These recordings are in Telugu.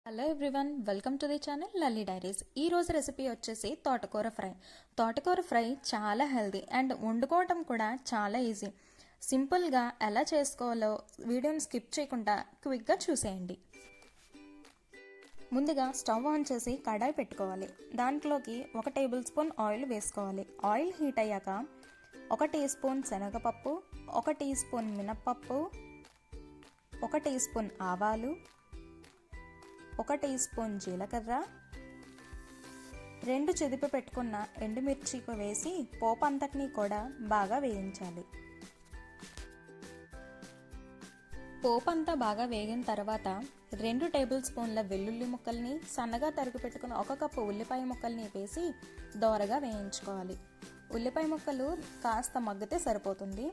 Hello everyone, welcome to the channel Lalli diaries. ఈ రోజు రెసిపీ వచ్చేసి తోటకూర ఫ్రై. తోటకూర ఫ్రై చాలా హెల్తీ అండ్ వండుకోవటం కూడా చాలా ఈజీ. సింపుల్గా ఎలా చేసుకోవాలో వీడియోని స్కిప్ చేయకుండా క్విక్గా చూసేయండి. ముందుగా స్టవ్ ఆన్ చేసి కడాయి పెట్టుకోవాలి. దాంట్లోకి 1 టేబుల్ స్పూన్ ఆయిల్ వేసుకోవాలి. ఆయిల్ హీట్ అయ్యాక 1 టీ స్పూన్ శనగపప్పు, 1 టీ స్పూన్ మినప్పప్పు, 1 టీ స్పూన్ ఆవాలు, 1 టీ స్పూన్ జీలకర్ర, 2 చెదిపి పెట్టుకున్న ఎండుమిర్చి వేసి పోపు అంతటినీ కూడా బాగా వేయించాలి. పోపు అంతా బాగా వేగిన తర్వాత 2 టేబుల్ స్పూన్ల వెల్లుల్లి ముక్కల్ని, సన్నగా తరిగి పెట్టుకున్న 1 కప్పు ఉల్లిపాయ ముక్కల్ని వేసి దోరగా వేయించుకోవాలి. ఉల్లిపాయ ముక్కలు కాస్త మగ్గితే సరిపోతుంది.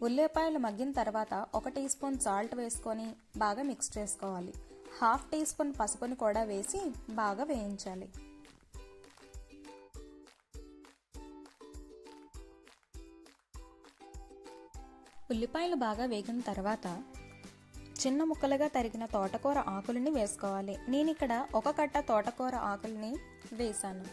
ఉల్లిపాయలు మగ్గిన తర్వాత 1 టీ స్పూన్ సాల్ట్ వేసుకొని బాగా మిక్స్ చేసుకోవాలి. 1/2 టీ స్పూన్ పసుపుని కూడా వేసి బాగా వేయించాలి. ఉల్లిపాయలు బాగా వేగిన తర్వాత చిన్న ముక్కలుగా తరిగిన తోటకూర ఆకులని వేసుకోవాలి. నేను ఇక్కడ 1 కట్ట తోటకూర ఆకుల్ని వేసాను.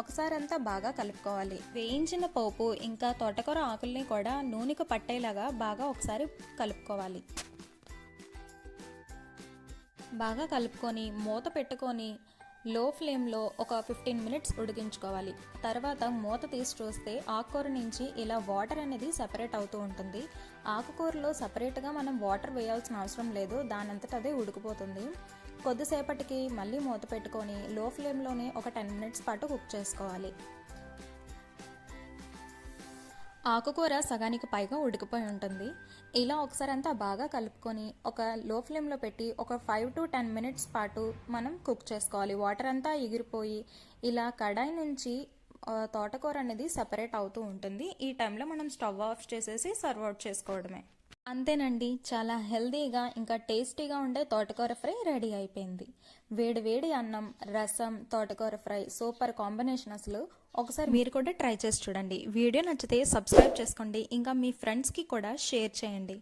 ఒకసారి అంతా బాగా కలుపుకోవాలి. వేయించిన పోపు ఇంకా తోటకూర ఆకుల్ని కూడా నూనెకు పట్టేలాగా బాగా ఒకసారి కలుపుకోవాలి. బాగా కలుపుకొని మూత పెట్టుకొని లో ఫ్లేమ్లో ఒక 15 మినిట్స్ ఉడికించుకోవాలి. తర్వాత మూత తీసి చూస్తే ఆకుకూర నుంచి ఇలా వాటర్ అనేది సెపరేట్ అవుతూ ఉంటుంది. ఆకుకూరలో సపరేట్గా మనం వాటర్ వేయాల్సిన అవసరం లేదు, దానంతట అదే ఉడికిపోతుంది. కొద్దిసేపటికి మళ్ళీ మూత పెట్టుకొని లో ఫ్లేమ్లోనే ఒక 10 మినిట్స్ పాటు కుక్ చేసుకోవాలి. ఆకుకూర సగానికి పైగా ఉడికిపోయి ఉంటుంది. ఇలా ఒకసారి అంతా బాగా కలుపుకొని ఒక లో ఫ్లేమ్లో పెట్టి ఒక 5 to 10 మినిట్స్ పాటు మనం కుక్ చేసుకోవాలి. వాటర్ అంతా ఎగిరిపోయి ఇలా కడాయి నుంచి తోటకూర అనేది సెపరేట్ అవుతూ ఉంటుంది. ఈ టైంలో మనం స్టవ్ ఆఫ్ చేసేసి సర్వ్ అవుట్ చేసుకోవడమే. అంతేనండి, చాలా హెల్దీగా ఇంకా టేస్టీగా ఉండే తోటకూర ఫ్రై రెడీ అయిపోయింది. వేడి వేడి అన్నం, రసం, తోటకూర ఫ్రై సూపర్ కాంబినేషన్ అసలు. ఒకసారి మీరు కూడా ట్రై చేసి చూడండి. వీడియో నచ్చితే సబ్స్క్రైబ్ చేసుకోండి, ఇంకా మీ ఫ్రెండ్స్కి కూడా షేర్ చేయండి.